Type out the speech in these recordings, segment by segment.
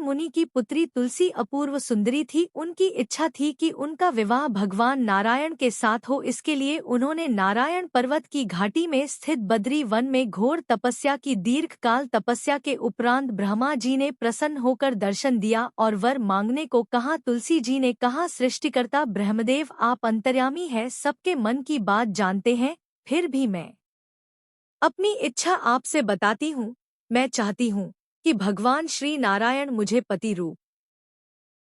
मुनि की पुत्री तुलसी अपूर्व सुंदरी थी। उनकी इच्छा थी कि उनका विवाह भगवान नारायण के साथ हो। इसके लिए उन्होंने नारायण पर्वत की घाटी में स्थित बद्री वन में घोर तपस्या की। दीर्घकाल तपस्या के उपरांत ब्रह्मा जी ने प्रसन्न होकर दर्शन दिया और वर मांगने को कहा। तुलसी जी ने कहा, सृष्टिकर्ता ब्रह्मदेव, आप अंतर्यामी है, सबके मन की बात जानते हैं, फिर भी मैं अपनी इच्छा आपसे बताती हूँ। मैं चाहती हूँ कि भगवान श्री नारायण मुझे पति रूप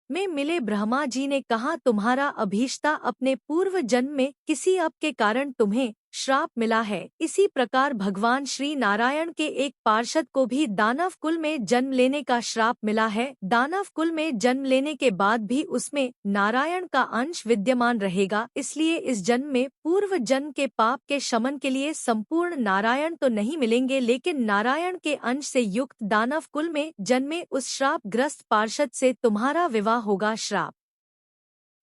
में मिले। ब्रह्मा जी ने कहा, तुम्हारा अभीष्टा अपने पूर्व जन्म में किसी अप के कारण तुम्हें श्राप मिला है। इसी प्रकार भगवान श्री नारायण के एक पार्षद को भी दानव कुल में जन्म लेने का श्राप मिला है। दानव कुल में जन्म लेने के बाद भी उसमें नारायण का अंश विद्यमान रहेगा। इसलिए इस जन्म में पूर्व जन्म के पाप के शमन के लिए संपूर्ण नारायण तो नहीं मिलेंगे, लेकिन नारायण के अंश से युक्त दानव कुल में जन्मे उस श्राप ग्रस्त पार्षद से तुम्हारा विवाह होगा। श्राप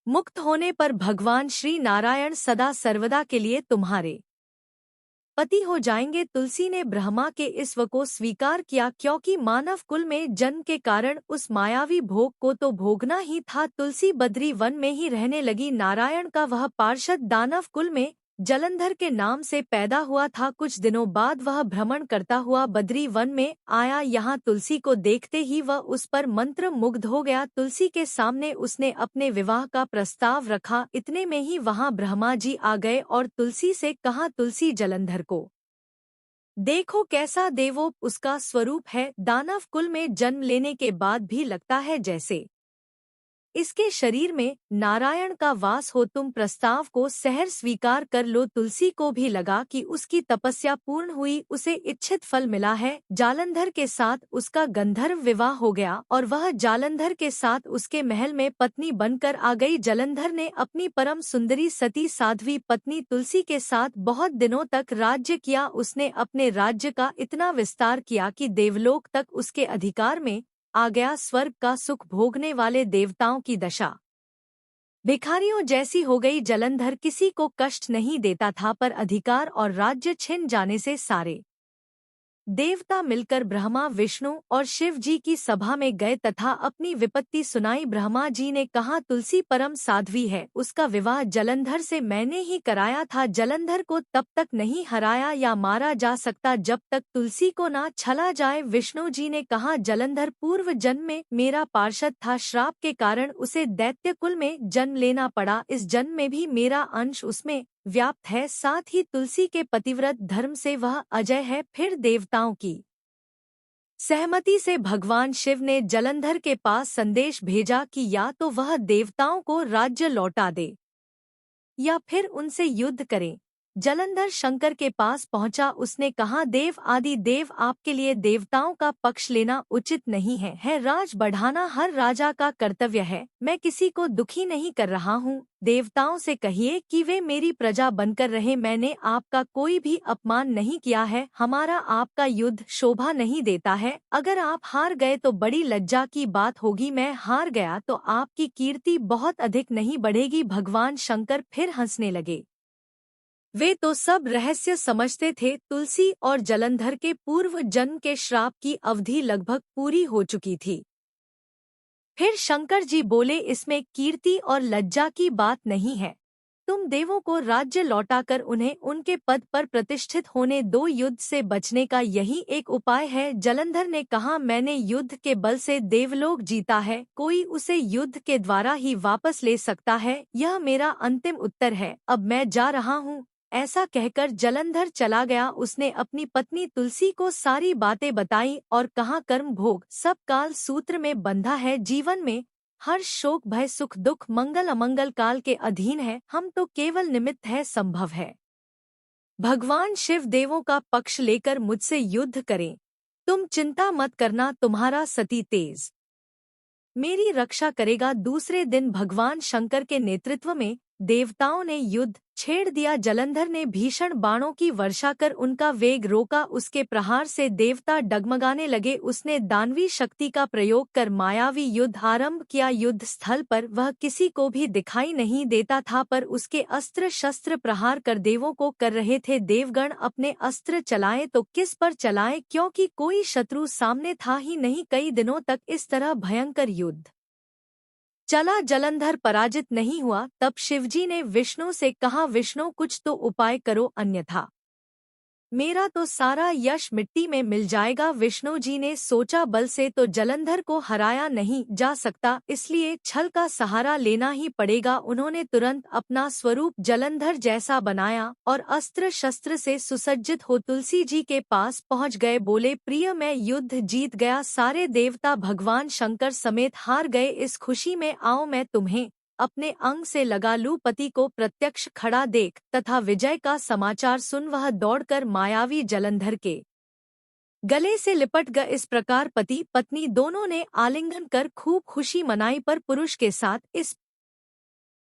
मुक्त होने पर भगवान श्री नारायण सदा सर्वदा के लिए तुम्हारे पति हो जाएंगे। तुलसी ने ब्रह्मा के इस वर को स्वीकार किया, क्योंकि मानव कुल में जन्म के कारण उस मायावी भोग को तो भोगना ही था। तुलसी बद्री वन में ही रहने लगी। नारायण का वह पार्षद दानव कुल में जलंधर के नाम से पैदा हुआ था। कुछ दिनों बाद वह भ्रमण करता हुआ बद्री वन में आया। यहाँ तुलसी को देखते ही वह उस पर मंत्र मुग्ध हो गया। तुलसी के सामने उसने अपने विवाह का प्रस्ताव रखा। इतने में ही वहाँ ब्रह्मा जी आ गए और तुलसी से कहा, तुलसी, जलंधर को देखो कैसा देवोप उसका स्वरूप है। दानव कुल में जन्म लेने के बाद भी लगता है जैसे इसके शरीर में नारायण का वास हो। तुम प्रस्ताव को सहर्ष स्वीकार कर लो। तुलसी को भी लगा कि उसकी तपस्या पूर्ण हुई, उसे इच्छित फल मिला है। जालंधर के साथ उसका गंधर्व विवाह हो गया और वह जालंधर के साथ उसके महल में पत्नी बनकर आ गई। जालंधर ने अपनी परम सुंदरी सती साध्वी पत्नी तुलसी के साथ बहुत दिनों तक राज्य किया। उसने अपने राज्य का इतना विस्तार किया कि देवलोक तक उसके अधिकार में आ गया। स्वर्ग का सुख भोगने वाले देवताओं की दशा भिखारियों जैसी हो गई। जलंधर किसी को कष्ट नहीं देता था, पर अधिकार और राज्य छिन जाने से सारे देवता मिलकर ब्रह्मा, विष्णु और शिव जी की सभा में गए तथा अपनी विपत्ति सुनाई। ब्रह्मा जी ने कहा, तुलसी परम साध्वी है, उसका विवाह जलंधर से मैंने ही कराया था। जलंधर को तब तक नहीं हराया या मारा जा सकता जब तक तुलसी को ना छला जाए। विष्णु जी ने कहा, जलंधर पूर्व जन्म में मेरा पार्षद था, श्राप के कारण उसे दैत्य कुल में जन्म लेना पड़ा। इस जन्म में भी मेरा अंश उसमें व्याप्त है, साथ ही तुलसी के पतिव्रत धर्म से वह अजय है। फिर देवताओं की सहमति से भगवान शिव ने जलंधर के पास संदेश भेजा कि या तो वह देवताओं को राज्य लौटा दे या फिर उनसे युद्ध करे। जलंधर शंकर के पास पहुंचा। उसने कहा, देव आदि देव, आपके लिए देवताओं का पक्ष लेना उचित नहीं है। राज बढ़ाना हर राजा का कर्तव्य है। मैं किसी को दुखी नहीं कर रहा हूँ। देवताओं से कहिए कि वे मेरी प्रजा बनकर रहे। मैंने आपका कोई भी अपमान नहीं किया है। हमारा आपका युद्ध शोभा नहीं देता है। अगर आप हार गए तो बड़ी लज्जा की बात होगी। मैं हार गया तो आपकी कीर्ति बहुत अधिक नहीं बढ़ेगी। भगवान शंकर फिर हंसने लगे। वे तो सब रहस्य समझते थे। तुलसी और जलंधर के पूर्व जन्म के श्राप की अवधि लगभग पूरी हो चुकी थी। फिर शंकर जी बोले, इसमें कीर्ति और लज्जा की बात नहीं है। तुम देवों को राज्य लौटाकर उन्हें उनके पद पर प्रतिष्ठित होने दो। युद्ध से बचने का यही एक उपाय है। जलंधर ने कहा, मैंने युद्ध के बल से देवलोक जीता है, कोई उसे युद्ध के द्वारा ही वापस ले सकता है। यह मेरा अंतिम उत्तर है। अब मैं जा रहा हूँ। ऐसा कहकर जलंधर चला गया। उसने अपनी पत्नी तुलसी को सारी बातें बताई और कहा, कर्म भोग सब काल सूत्र में बंधा है। जीवन में हर शोक भय सुख दुख मंगल अमंगल काल के अधीन है। हम तो केवल निमित्त है, संभव है भगवान शिव देवों का पक्ष लेकर मुझसे युद्ध करें। तुम चिंता मत करना, तुम्हारा सती तेज मेरी रक्षा करेगा। दूसरे दिन भगवान शंकर के नेतृत्व में देवताओं ने युद्ध छेड़ दिया। जलंधर ने भीषण बाणों की वर्षा कर उनका वेग रोका। उसके प्रहार से देवता डगमगाने लगे। उसने दानवी शक्ति का प्रयोग कर मायावी युद्ध आरंभ किया। युद्ध स्थल पर वह किसी को भी दिखाई नहीं देता था, पर उसके अस्त्र शस्त्र प्रहार कर देवों को कर रहे थे। देवगण अपने अस्त्र चलाएं तो किस पर चलाएं, क्योंकि कोई शत्रु सामने था ही नहीं। कई दिनों तक इस तरह भयंकर युद्ध चला। जलंधर पराजित नहीं हुआ। तब शिवजी ने विष्णु से कहा, विष्णु कुछ तो उपाय करो, अन्यथा मेरा तो सारा यश मिट्टी में मिल जाएगा। विष्णु जी ने सोचा, बल से तो जलंधर को हराया नहीं जा सकता, इसलिए छल का सहारा लेना ही पड़ेगा। उन्होंने तुरंत अपना स्वरूप जलंधर जैसा बनाया और अस्त्र शस्त्र से सुसज्जित हो तुलसी जी के पास पहुंच गए। बोले, प्रिय मैं युद्ध जीत गया, सारे देवता भगवान शंकर समेत हार गए। इस खुशी में आओ मैं तुम्हें अपने अंग से लगा लूं। पति को प्रत्यक्ष खड़ा देख तथा विजय का समाचार सुन वह दौड़कर मायावी जलंधर के गले से लिपट गए। इस प्रकार पति पत्नी दोनों ने आलिंगन कर खूब खुशी मनाई, पर पुरुष के साथ इस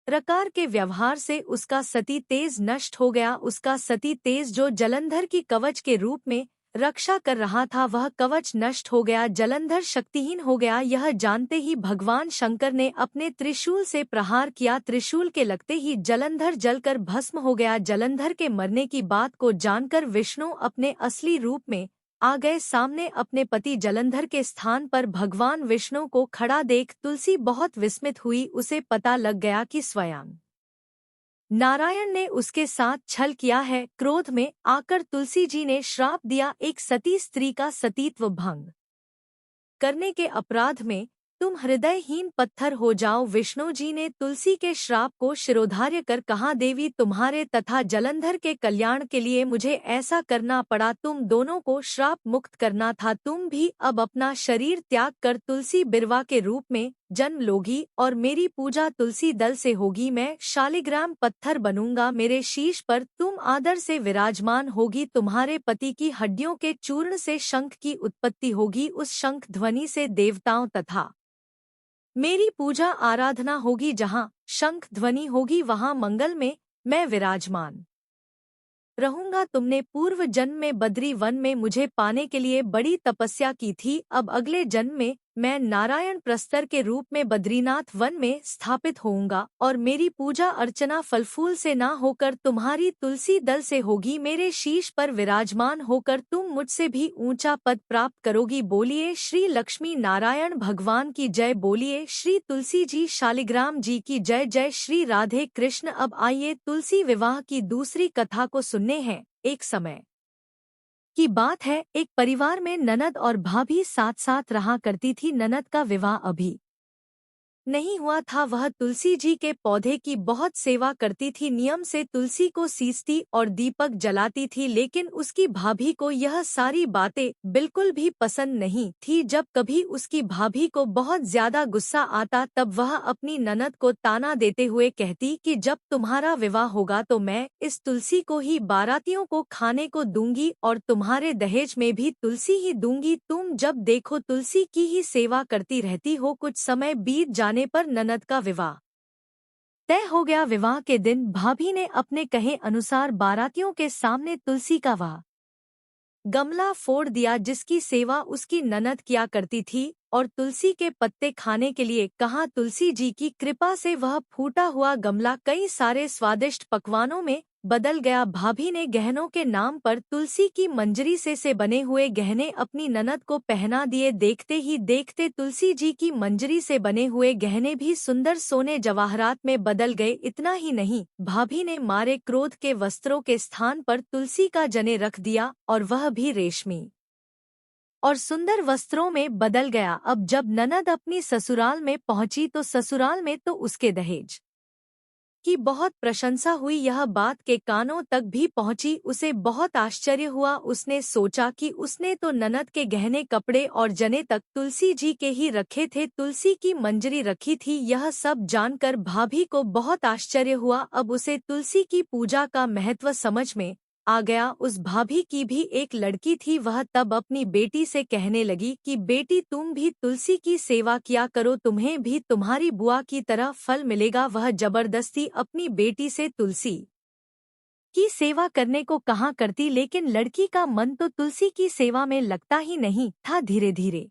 प्रकार के व्यवहार से उसका सती तेज नष्ट हो गया। उसका सती तेज जो जलंधर की कवच के रूप में रक्षा कर रहा था, वह कवच नष्ट हो गया। जलंधर शक्तिहीन हो गया। यह जानते ही भगवान शंकर ने अपने त्रिशूल से प्रहार किया। त्रिशूल के लगते ही जलंधर जलकर भस्म हो गया। जलंधर के मरने की बात को जानकर विष्णु अपने असली रूप में आ गए सामने। अपने पति जलंधर के स्थान पर भगवान विष्णु को खड़ा देख तुलसी बहुत विस्मित हुई। उसे पता लग गया कि स्वयं नारायण ने उसके साथ छल किया है। क्रोध में आकर तुलसी जी ने श्राप दिया, एक सती स्त्री का सतीत्व भंग करने के अपराध में तुम हृदयहीन पत्थर हो जाओ। विष्णु जी ने तुलसी के श्राप को शिरोधार्य कर कहा, देवी तुम्हारे तथा जलंधर के कल्याण के लिए मुझे ऐसा करना पड़ा। तुम दोनों को श्राप मुक्त करना था। तुम भी अब अपना शरीर त्याग कर तुलसी बिरवा के रूप में जन्म लोगी और मेरी पूजा तुलसी दल से होगी। मैं शालिग्राम पत्थर बनूंगा, मेरे शीश पर तुम आदर से विराजमान होगी। तुम्हारे पति की हड्डियों के चूर्ण से शंख की उत्पत्ति होगी। उस शंख ध्वनि से देवताओं तथा मेरी पूजा आराधना होगी। जहाँ शंख ध्वनि होगी वहाँ मंगल में मैं विराजमान रहूंगा। तुमने पूर्व जन्म में बद्री वन में मुझे पाने के लिए बड़ी तपस्या की थी। अब अगले जन्म में मैं नारायण प्रस्तर के रूप में बद्रीनाथ वन में स्थापित होऊंगा और मेरी पूजा अर्चना फलफूल से ना होकर तुम्हारी तुलसी दल से होगी। मेरे शीश पर विराजमान होकर तुम मुझसे भी ऊंचा पद प्राप्त करोगी। बोलिए श्री लक्ष्मी नारायण भगवान की जय। बोलिए श्री तुलसी जी शालिग्राम जी की जय। जय श्री राधे कृष्ण। अब आइए तुलसी विवाह की दूसरी कथा को सुनने हैं। एक समय की बात है, एक परिवार में ननद और भाभी साथ साथ रहा करती थी। ननद का विवाह अभी नहीं हुआ था। वह तुलसी जी के पौधे की बहुत सेवा करती थी। नियम से तुलसी को सींचती और दीपक जलाती थी, लेकिन उसकी भाभी को यह सारी बातें बिल्कुल भी पसंद नहीं थी। जब कभी उसकी भाभी को बहुत ज्यादा गुस्सा आता, तब वह अपनी ननद को ताना देते हुए कहती कि जब तुम्हारा विवाह होगा तो मैं इस तुलसी को ही बारातियों को खाने को दूंगी और तुम्हारे दहेज में भी तुलसी ही दूंगी। तुम जब देखो तुलसी की ही सेवा करती रहती हो। कुछ समय बीत जाने पर ननद का विवाह तय हो गया। विवाह के दिन भाभी ने अपने कहे अनुसार बारातियों के सामने तुलसी का वह गमला फोड़ दिया जिसकी सेवा उसकी ननद किया करती थी और तुलसी के पत्ते खाने के लिए कहा। तुलसी जी की कृपा से वह फूटा हुआ गमला कई सारे स्वादिष्ट पकवानों में बदल गया। भाभी ने गहनों के नाम पर तुलसी की मंजरी से बने हुए गहने अपनी ननद को पहना दिए। देखते ही देखते तुलसी जी की मंजरी से बने हुए गहने भी सुंदर सोने जवाहरात में बदल गए। इतना ही नहीं, भाभी ने मारे क्रोध के वस्त्रों के स्थान पर तुलसी का जने रख दिया और वह भी रेशमी और सुंदर वस्त्रों में बदल गया। अब जब ननद अपनी ससुराल में पहुंची तो ससुराल में तो उसके दहेज की बहुत प्रशंसा हुई। यह बात के कानों तक भी पहुंची। उसे बहुत आश्चर्य हुआ। उसने सोचा कि उसने तो ननद के गहने कपड़े और जने तक तुलसी जी के ही रखे थे, तुलसी की मंजरी रखी थी। यह सब जानकर भाभी को बहुत आश्चर्य हुआ। अब उसे तुलसी की पूजा का महत्व समझ में आ गया। उस भाभी की भी एक लड़की थी। वह तब अपनी बेटी से कहने लगी कि बेटी तुम भी तुलसी की सेवा किया करो, तुम्हें भी तुम्हारी बुआ की तरह फल मिलेगा। वह जबरदस्ती अपनी बेटी से तुलसी की सेवा करने को कहा करती, लेकिन लड़की का मन तो तुलसी की सेवा में लगता ही नहीं था। धीरे धीरे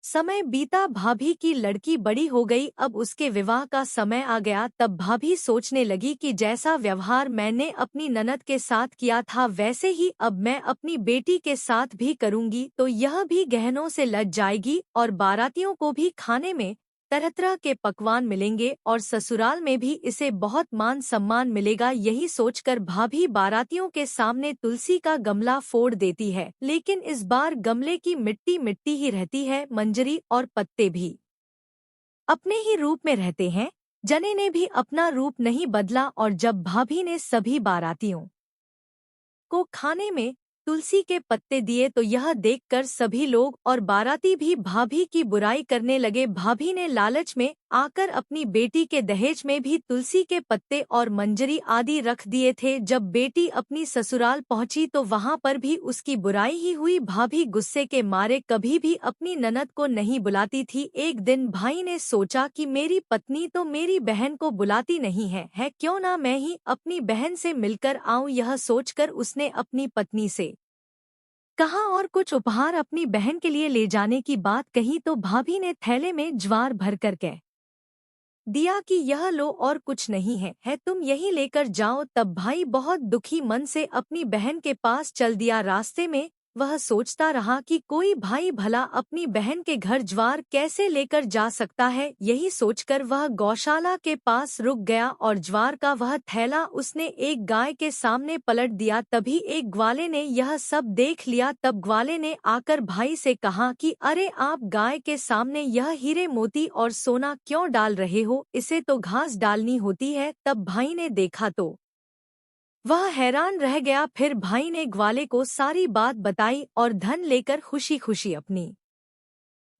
समय बीता, भाभी की लड़की बड़ी हो गई, अब उसके विवाह का समय आ गया। तब भाभी सोचने लगी कि जैसा व्यवहार मैंने अपनी ननद के साथ किया था वैसे ही अब मैं अपनी बेटी के साथ भी करूंगी, तो यह भी गहनों से लज जाएगी और बारातियों को भी खाने में तरह तरह के पकवान मिलेंगे और ससुराल में भी इसे बहुत मान सम्मान मिलेगा। यही सोचकर भाभी बारातियों के सामने तुलसी का गमला फोड़ देती है, लेकिन इस बार गमले की मिट्टी मिट्टी ही रहती है, मंजरी और पत्ते भी अपने ही रूप में रहते हैं। जने ने भी अपना रूप नहीं बदला और जब भाभी ने सभी बारातियों को खाने में तुलसी के पत्ते दिए तो यह देखकर सभी लोग और बाराती भी भाभी की बुराई करने लगे। भाभी ने लालच में आकर अपनी बेटी के दहेज में भी तुलसी के पत्ते और मंजरी आदि रख दिए थे। जब बेटी अपनी ससुराल पहुंची तो वहां पर भी उसकी बुराई ही हुई। भाभी गुस्से के मारे कभी भी अपनी ननद को नहीं बुलाती थी। एक दिन भाई ने सोचा कि मेरी पत्नी तो मेरी बहन को बुलाती नहीं है, क्यों ना मैं ही अपनी बहन से मिलकर आऊं। यह सोचकर उसने अपनी पत्नी से कहा और कुछ उपहार अपनी बहन के लिए ले जाने की बात कही तो भाभी ने थैले में ज्वार भर कर कह दिया कि यह लो और कुछ नहीं है तुम यही लेकर जाओ। तब भाई बहुत दुखी मन से अपनी बहन के पास चल दिया। रास्ते में वह सोचता रहा कि कोई भाई भला अपनी बहन के घर ज्वार कैसे लेकर जा सकता है। यही सोचकर वह गौशाला के पास रुक गया और ज्वार का वह थैला उसने एक गाय के सामने पलट दिया। तभी एक ग्वाले ने यह सब देख लिया। तब ग्वाले ने आकर भाई से कहा कि अरे आप गाय के सामने यह हीरे मोती और सोना क्यों डाल रहे हो, इसे तो घास डालनी होती है। तब भाई ने देखा तो वह हैरान रह गया। फिर भाई ने ग्वाले को सारी बात बताई और धन लेकर खुशी खुशी अपनी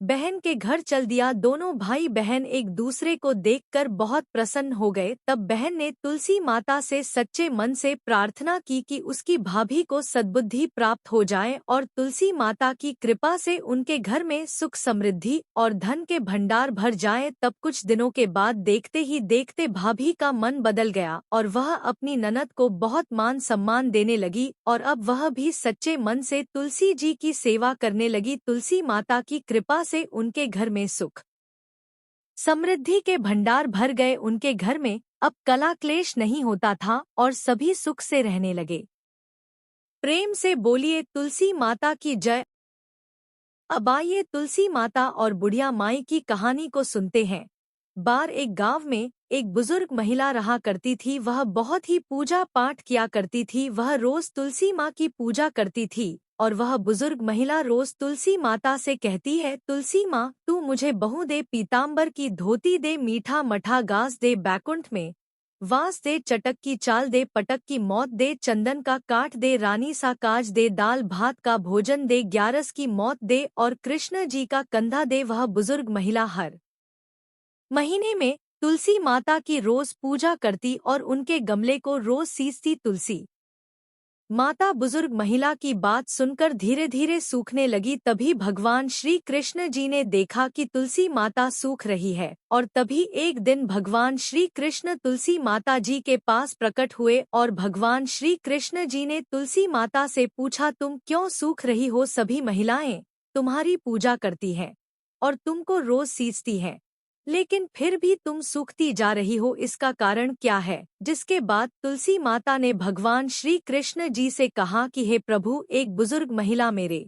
बहन के घर चल दिया। दोनों भाई बहन एक दूसरे को देखकर बहुत प्रसन्न हो गए। तब बहन ने तुलसी माता से सच्चे मन से प्रार्थना की कि उसकी भाभी को सद्बुद्धि प्राप्त हो जाए और तुलसी माता की कृपा से उनके घर में सुख समृद्धि और धन के भंडार भर जाए। तब कुछ दिनों के बाद देखते ही देखते भाभी का मन बदल गया और वह अपनी ननद को बहुत मान सम्मान देने लगी और अब वह भी सच्चे मन से तुलसी जी की सेवा करने लगी। तुलसी माता की कृपा से उनके घर में सुख समृद्धि के भंडार भर गए। उनके घर में अब कला क्लेश नहीं होता था और सभी सुख से रहने लगे। प्रेम से बोलिए तुलसी माता की जय। अब आइए तुलसी माता और बुढ़िया माई की कहानी को सुनते हैं। बार एक गांव में एक बुजुर्ग महिला रहा करती थी। वह बहुत ही पूजा पाठ किया करती थी। वह रोज तुलसी माँ की पूजा करती थी और वह बुजुर्ग महिला रोज तुलसी माता से कहती है, तुलसी माँ तू मुझे बहू दे, पीताम्बर की धोती दे, मीठा मठा गास दे, बैकुंठ में वास दे, चटक की चाल दे, पटक की मौत दे, चंदन का काठ दे, रानी सा काज दे, दाल भात का भोजन दे, ग्यारस की मौत दे और कृष्ण जी का कंधा दे। वह बुजुर्ग महिला हर महीने में तुलसी माता की रोज पूजा करती और उनके गमले को रोज सींचती। तुलसी माता बुजुर्ग महिला की बात सुनकर धीरे धीरे सूखने लगी। तभी भगवान श्री कृष्ण जी ने देखा कि तुलसी माता सूख रही है और तभी एक दिन भगवान श्री कृष्ण तुलसी माता जी के पास प्रकट हुए और भगवान श्री कृष्ण जी ने तुलसी माता से पूछा, तुम क्यों सूख रही हो? सभी महिलाएं तुम्हारी पूजा करती हैं और तुमको रोज सींचती हैं, लेकिन फिर भी तुम सूखती जा रही हो, इसका कारण क्या है? जिसके बाद तुलसी माता ने भगवान श्री कृष्ण जी से कहा कि हे प्रभु, एक बुजुर्ग महिला मेरे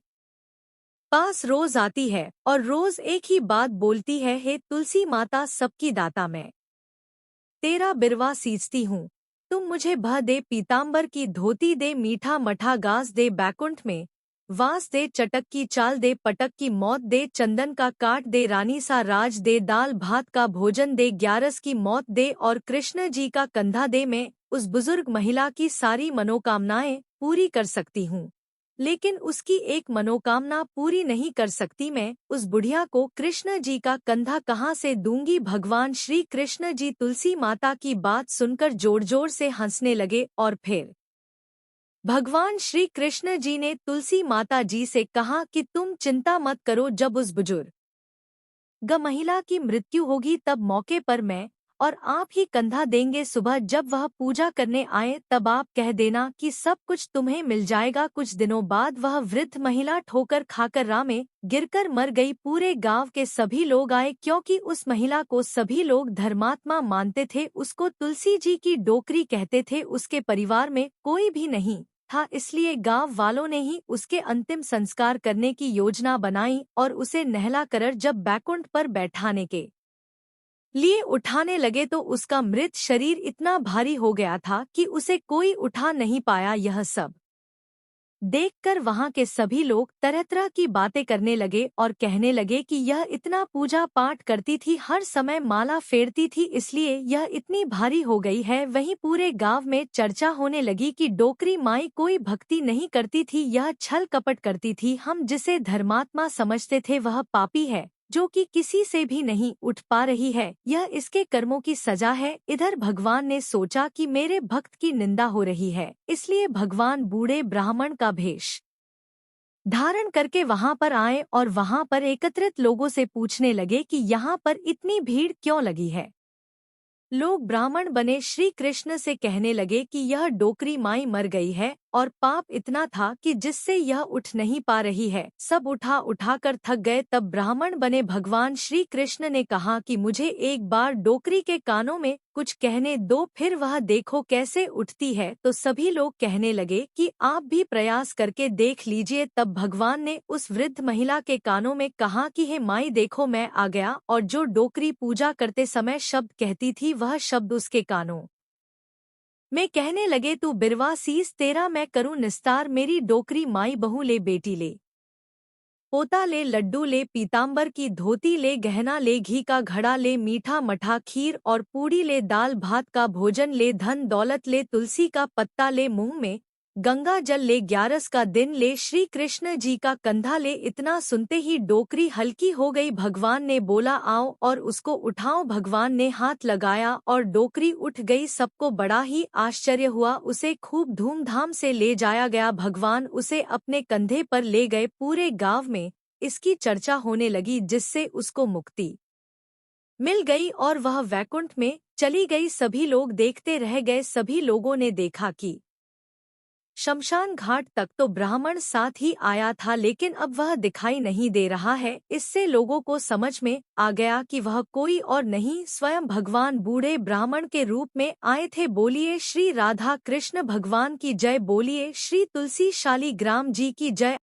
पास रोज आती है और रोज एक ही बात बोलती है, हे तुलसी माता सबकी दाता, मैं तेरा बिरवा सींचती हूँ, तुम मुझे भह दे, पीताम्बर की धोती दे, मीठा मठा गास दे, बैकुंठ में वास दे, चटक की चाल दे, पटक की मौत दे, चंदन का काट दे, रानी सा राज दे, दाल भात का भोजन दे, ग्यारस की मौत दे और कृष्ण जी का कंधा दे। मैं उस बुजुर्ग महिला की सारी मनोकामनाएं पूरी कर सकती हूँ, लेकिन उसकी एक मनोकामना पूरी नहीं कर सकती। मैं उस बुढ़िया को कृष्ण जी का कंधा कहाँ से दूंगी? भगवान श्री कृष्ण जी तुलसी माता की बात सुनकर जोर जोर से हंसने लगे और फिर भगवान श्री कृष्ण जी ने तुलसी माता जी से कहा कि तुम चिंता मत करो, जब उस बुजुर्ग महिला की मृत्यु होगी तब मौके पर मैं और आप ही कंधा देंगे। सुबह जब वह पूजा करने आए तब आप कह देना कि सब कुछ तुम्हें मिल जाएगा। कुछ दिनों बाद वह वृद्ध महिला ठोकर खाकर राह में गिरकर मर गई। पूरे गांव के सभी लोग आए क्योंकि उस महिला को सभी लोग धर्मात्मा मानते थे। उसको तुलसी जी की डोकरी कहते थे। उसके परिवार में कोई भी नहीं था, इसलिए गांव वालों ने ही उसके अंतिम संस्कार करने की योजना बनाई और उसे नहला कर जब बैकुंठ पर बैठाने के लिए उठाने लगे तो उसका मृत शरीर इतना भारी हो गया था कि उसे कोई उठा नहीं पाया। यह सब देखकर वहां के सभी लोग तरह तरह की बातें करने लगे और कहने लगे कि यह इतना पूजा पाठ करती थी, हर समय माला फेरती थी, इसलिए यह इतनी भारी हो गई है। वहीं पूरे गांव में चर्चा होने लगी कि डोकरी माई कोई भक्ति नहीं करती थी, यह छल कपट करती थी। हम जिसे धर्मात्मा समझते थे वह पापी है जो कि किसी से भी नहीं उठ पा रही है, यह इसके कर्मों की सजा है। इधर भगवान ने सोचा कि मेरे भक्त की निंदा हो रही है, इसलिए भगवान बूढ़े ब्राह्मण का भेष धारण करके वहां पर आए और वहां पर एकत्रित लोगों से पूछने लगे कि यहाँ पर इतनी भीड़ क्यों लगी है। लोग ब्राह्मण बने श्री कृष्ण से कहने लगे कि यह डोकरी माई मर गई है और पाप इतना था कि जिससे यह उठ नहीं पा रही है। सब उठा कर थक गए। तब ब्राह्मण बने भगवान श्री कृष्ण ने कहा कि मुझे एक बार डोकरी के कानों में कुछ कहने दो, फिर वह देखो कैसे उठती है। तो सभी लोग कहने लगे कि आप भी प्रयास करके देख लीजिए। तब भगवान ने उस वृद्ध महिला के कानों में कहा कि हे माई देखो मैं आ गया, और जो डोकरी पूजा करते समय शब्द कहती थी वह शब्द उसके कानों में कहने लगे, तू बिरवा सीस तेरा मैं करूं निस्तार, मेरी डोकरी माई बहू ले, बेटी ले, पोता ले, लड्डू ले, पीताम्बर की धोती ले, गहना ले, घी का घड़ा ले, मीठा मठा खीर और पूड़ी ले, दाल भात का भोजन ले, धन दौलत ले, तुलसी का पत्ता ले, मुंह में गंगा जल ले, 11 का दिन ले, श्री कृष्ण जी का कंधा ले। इतना सुनते ही डोकरी हल्की हो गई। भगवान ने बोला आओ और उसको उठाओ। भगवान ने हाथ लगाया और डोकरी उठ गई। सबको बड़ा ही आश्चर्य हुआ। उसे खूब धूमधाम से ले जाया गया। भगवान उसे अपने कंधे पर ले गए। पूरे गांव में इसकी चर्चा होने लगी, जिससे उसको मुक्ति मिल गई और वह वैकुंठ में चली गई। सभी लोग देखते रह गए। सभी लोगों ने देखा कि शमशान घाट तक तो ब्राह्मण साथ ही आया था, लेकिन अब वह दिखाई नहीं दे रहा है। इससे लोगों को समझ में आ गया कि वह कोई और नहीं, स्वयं भगवान बूढ़े ब्राह्मण के रूप में आए थे। बोलिए श्री राधा कृष्ण भगवान की जय, बोलिए श्री तुलसी शाली ग्राम जी की जय।